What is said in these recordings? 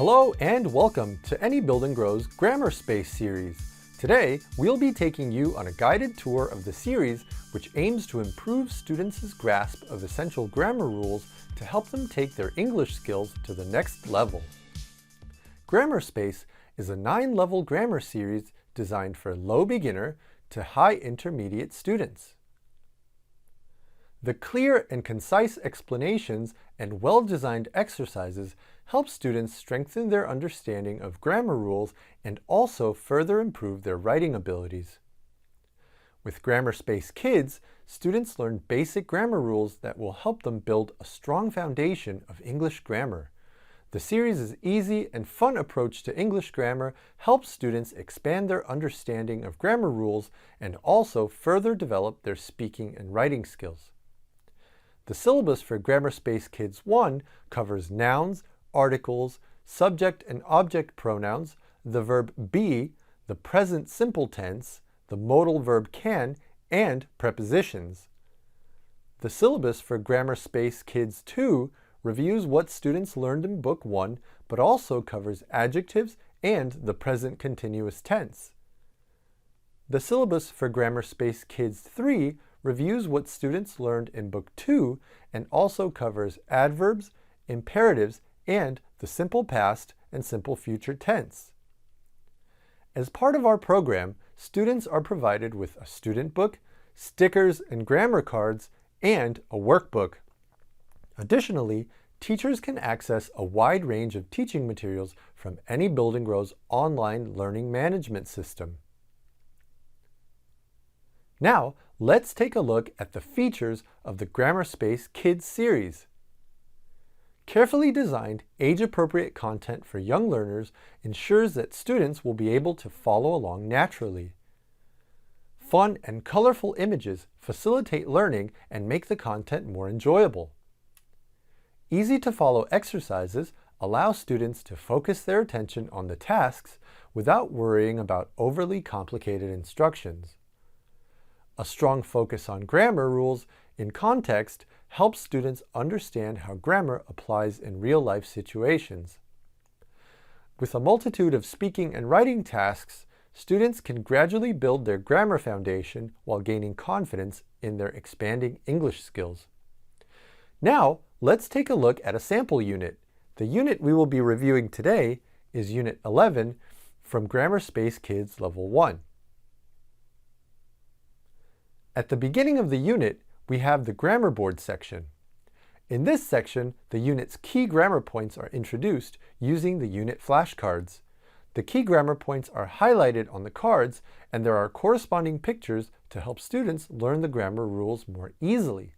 Hello and welcome to Any Building Grows Grammar Space series. Today, we'll be taking you on a guided tour of the series which aims to improve students' grasp of essential grammar rules to help them take their English skills to the next level. Grammar Space is a 9-level grammar series designed for low beginner to high intermediate students. The clear and concise explanations and well-designed exercises help students strengthen their understanding of grammar rules and also further improve their writing abilities. With Grammar Space Kids, students learn basic grammar rules that will help them build a strong foundation of English grammar. The series' easy and fun approach to English grammar helps students expand their understanding of grammar rules and also further develop their speaking and writing skills. The syllabus for Grammar Space Kids 1 covers nouns, articles, subject and object pronouns, the verb be, the present simple tense, the modal verb can, and prepositions. The syllabus for Grammar Space Kids 2 reviews what students learned in Book 1, but also covers adjectives and the present continuous tense. The syllabus for Grammar Space Kids 3 reviews what students learned in Book 2 and also covers adverbs, imperatives, and the simple past and simple future tense. As part of our program, students are provided with a student book, stickers and grammar cards, and a workbook. Additionally, teachers can access a wide range of teaching materials from Any Building Grows online learning management system. Now, let's take a look at the features of the Grammar Space Kids series. Carefully designed, age-appropriate content for young learners ensures that students will be able to follow along naturally. Fun and colorful images facilitate learning and make the content more enjoyable. Easy-to-follow exercises allow students to focus their attention on the tasks without worrying about overly complicated instructions. A strong focus on grammar rules in context helps students understand how grammar applies in real-life situations. With a multitude of speaking and writing tasks, students can gradually build their grammar foundation while gaining confidence in their expanding English skills. Now, let's take a look at a sample unit. The unit we will be reviewing today is Unit 11 from Grammar Space Kids Level 1. At the beginning of the unit, we have the Grammar Board section. In this section, the unit's key grammar points are introduced using the unit flashcards. The key grammar points are highlighted on the cards, and there are corresponding pictures to help students learn the grammar rules more easily.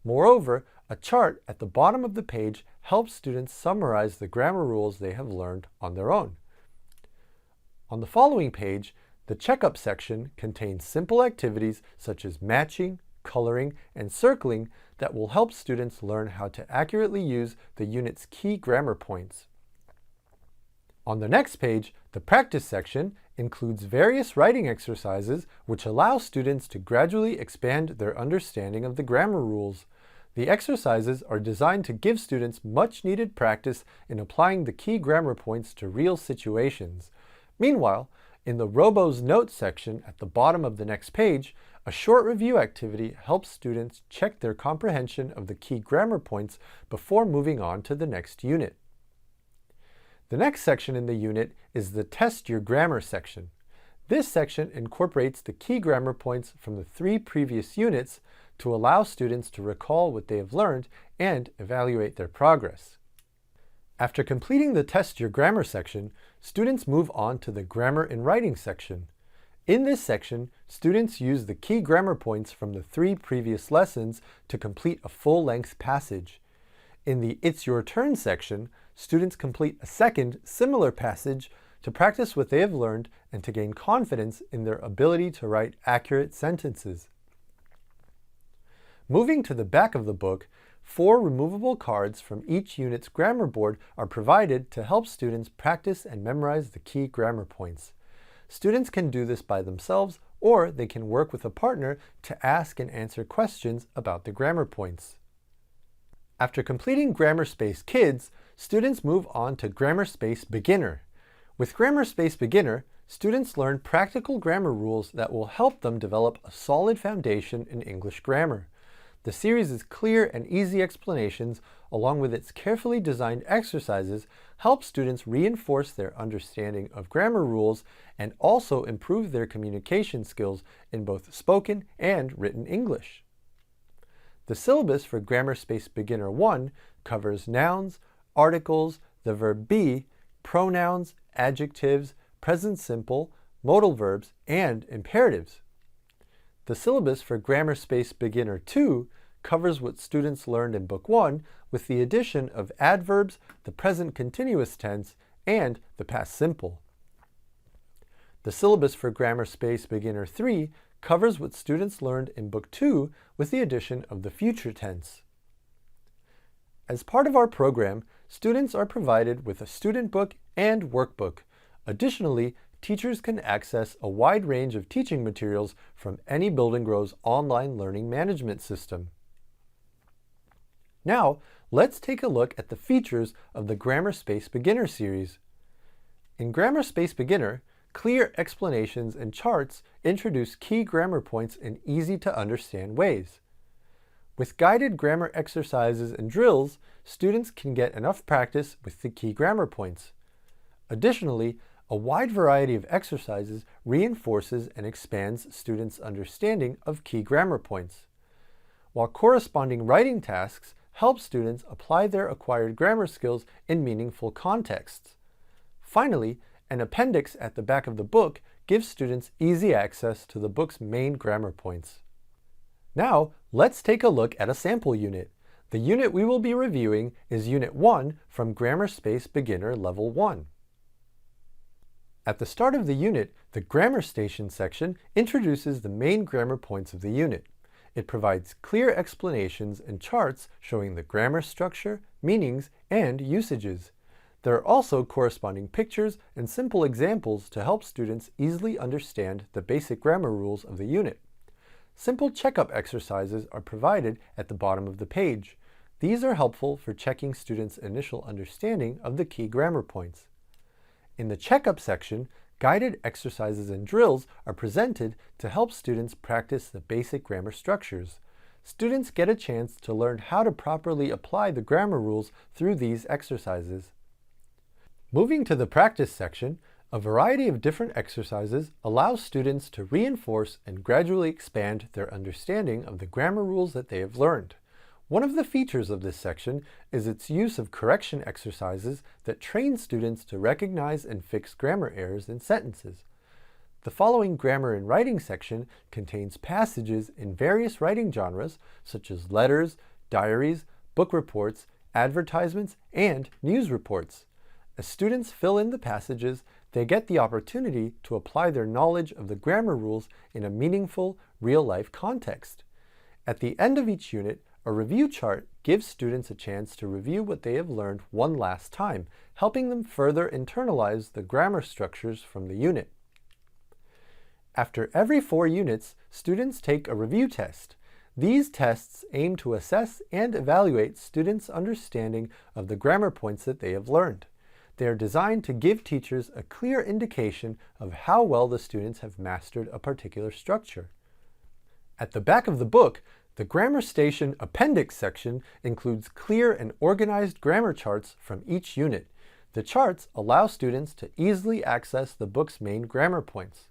Moreover, a chart at the bottom of the page helps students summarize the grammar rules they have learned on their own. On the following page, the checkup section contains simple activities such as matching, coloring, and circling that will help students learn how to accurately use the unit's key grammar points. On the next page, the practice section includes various writing exercises which allow students to gradually expand their understanding of the grammar rules. The exercises are designed to give students much-needed practice in applying the key grammar points to real situations. Meanwhile, in the Robo's Notes section at the bottom of the next page, a short review activity helps students check their comprehension of the key grammar points before moving on to the next unit. The next section in the unit is the Test Your Grammar section. This section incorporates the key grammar points from the 3 previous units to allow students to recall what they have learned and evaluate their progress. After completing the Test Your Grammar section, students move on to the Grammar in Writing section. In this section, students use the key grammar points from the 3 previous lessons to complete a full-length passage. In the It's Your Turn section, students complete a second, similar passage to practice what they have learned and to gain confidence in their ability to write accurate sentences. Moving to the back of the book, 4 removable cards from each unit's grammar board are provided to help students practice and memorize the key grammar points. Students can do this by themselves, or they can work with a partner to ask and answer questions about the grammar points. After completing Grammar Space Kids, students move on to Grammar Space Beginner. With Grammar Space Beginner, students learn practical grammar rules that will help them develop a solid foundation in English grammar. The series' clear and easy explanations, along with its carefully designed exercises, help students reinforce their understanding of grammar rules and also improve their communication skills in both spoken and written English. The syllabus for Grammar Space Beginner 1 covers nouns, articles, the verb be, pronouns, adjectives, present simple, modal verbs, and imperatives. The syllabus for Grammar Space Beginner 2 covers what students learned in Book 1 with the addition of adverbs, the present continuous tense, and the past simple. The syllabus for Grammar Space Beginner 3 covers what students learned in Book 2 with the addition of the future tense. As part of our program, students are provided with a student book and workbook. Additionally, teachers can access a wide range of teaching materials from any Build & Grow's online learning management system. Now, let's take a look at the features of the Grammar Space Beginner series. In Grammar Space Beginner, clear explanations and charts introduce key grammar points in easy-to-understand ways. With guided grammar exercises and drills, students can get enough practice with the key grammar points. Additionally, a wide variety of exercises reinforces and expands students' understanding of key grammar points, while corresponding writing tasks help students apply their acquired grammar skills in meaningful contexts. Finally, an appendix at the back of the book gives students easy access to the book's main grammar points. Now, let's take a look at a sample unit. The unit we will be reviewing is Unit 1 from Grammar Space Beginner Level 1. At the start of the unit, the Grammar Station section introduces the main grammar points of the unit. It provides clear explanations and charts showing the grammar structure, meanings, and usages. There are also corresponding pictures and simple examples to help students easily understand the basic grammar rules of the unit. Simple checkup exercises are provided at the bottom of the page. These are helpful for checking students' initial understanding of the key grammar points. In the checkup section, guided exercises and drills are presented to help students practice the basic grammar structures. Students get a chance to learn how to properly apply the grammar rules through these exercises. Moving to the practice section, a variety of different exercises allows students to reinforce and gradually expand their understanding of the grammar rules that they have learned. One of the features of this section is its use of correction exercises that train students to recognize and fix grammar errors in sentences. The following grammar and writing section contains passages in various writing genres such as letters, diaries, book reports, advertisements, and news reports. As students fill in the passages, they get the opportunity to apply their knowledge of the grammar rules in a meaningful, real-life context. At the end of each unit, a review chart gives students a chance to review what they have learned one last time, helping them further internalize the grammar structures from the unit. After every 4 units, students take a review test. These tests aim to assess and evaluate students' understanding of the grammar points that they have learned. They are designed to give teachers a clear indication of how well the students have mastered a particular structure. At the back of the book, the Grammar Station Appendix section includes clear and organized grammar charts from each unit. The charts allow students to easily access the book's main grammar points.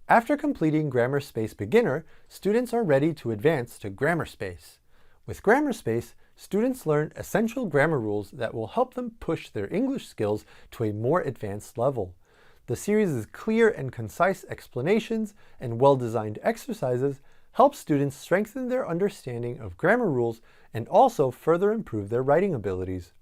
After completing Grammar Space Beginner, students are ready to advance to Grammar Space. With Grammar Space, students learn essential grammar rules that will help them push their English skills to a more advanced level. The series' clear and concise explanations and well-designed exercises help students strengthen their understanding of grammar rules and also further improve their writing abilities.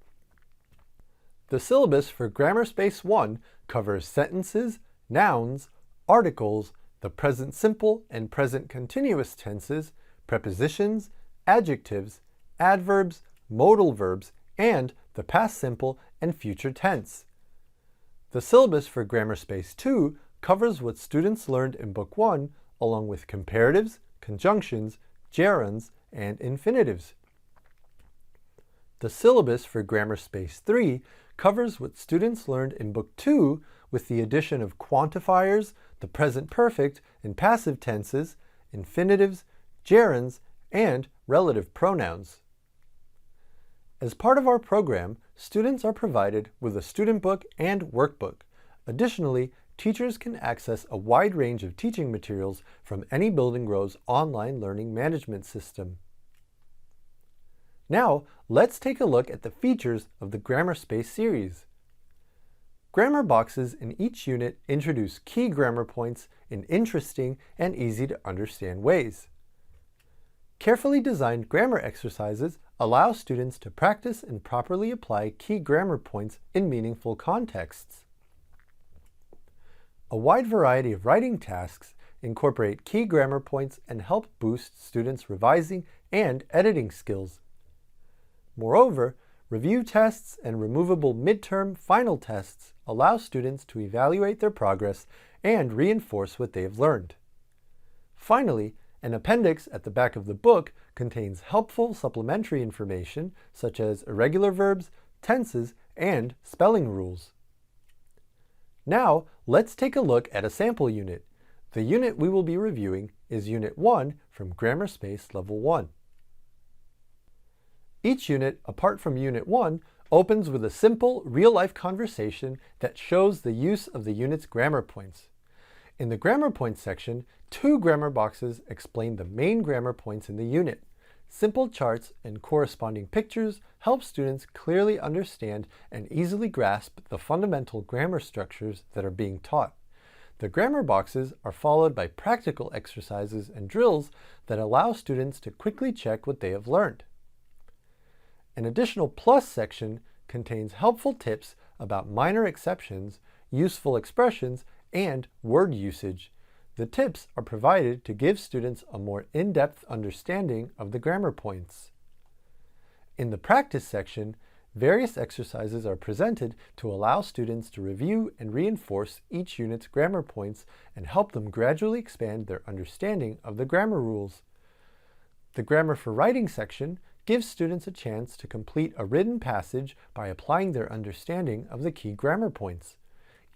The syllabus for Grammar Space 1 covers sentences, nouns, articles, the present simple and present continuous tenses, prepositions, adjectives, adverbs, modal verbs, and the past simple and future tense. The syllabus for Grammar Space 2 covers what students learned in Book 1 along with comparatives, conjunctions, gerunds, and infinitives. The syllabus for Grammar Space 3 covers what students learned in Book 2 with the addition of quantifiers, the present perfect and passive tenses, infinitives, gerunds, and relative pronouns. As part of our program, students are provided with a student book and workbook. Additionally, teachers can access a wide range of teaching materials from Any Building Grows online learning management system. Now, let's take a look at the features of the Grammar Space series. Grammar boxes in each unit introduce key grammar points in interesting and easy to understand ways. Carefully designed grammar exercises allow students to practice and properly apply key grammar points in meaningful contexts. A wide variety of writing tasks incorporate key grammar points and help boost students' revising and editing skills. Moreover, review tests and removable midterm final tests allow students to evaluate their progress and reinforce what they have learned. Finally, an appendix at the back of the book contains helpful supplementary information such as irregular verbs, tenses, and spelling rules. Now, let's take a look at a sample unit. The unit we will be reviewing is Unit 1 from Grammar Space Level 1. Each unit, apart from Unit 1, opens with a simple, real-life conversation that shows the use of the unit's grammar points. In the grammar points section, 2 grammar boxes explain the main grammar points in the unit. Simple charts and corresponding pictures help students clearly understand and easily grasp the fundamental grammar structures that are being taught. The grammar boxes are followed by practical exercises and drills that allow students to quickly check what they have learned. An additional plus section contains helpful tips about minor exceptions, useful expressions, and word usage. The tips are provided to give students a more in-depth understanding of the grammar points. In the practice section, various exercises are presented to allow students to review and reinforce each unit's grammar points and help them gradually expand their understanding of the grammar rules. The Grammar for Writing section gives students a chance to complete a written passage by applying their understanding of the key grammar points.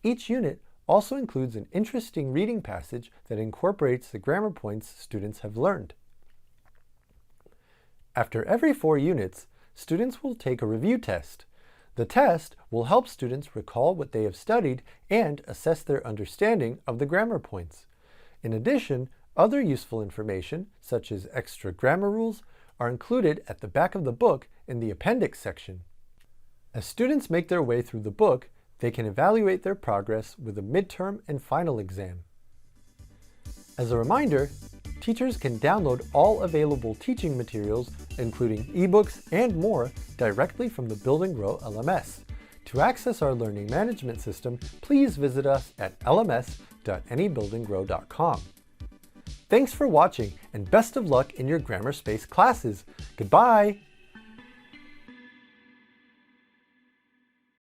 Each unit also includes an interesting reading passage that incorporates the grammar points students have learned. After every 4 units, students will take a review test. The test will help students recall what they have studied and assess their understanding of the grammar points. In addition, other useful information, such as extra grammar rules, are included at the back of the book in the appendix section. As students make their way through the book, they can evaluate their progress with a midterm and final exam. As a reminder, teachers can download all available teaching materials, including ebooks and more, directly from the Build and Grow LMS. To access our learning management system, please visit us at lms.anybuildandgrow.com. Thanks for watching, and best of luck in your Grammar Space classes. Goodbye!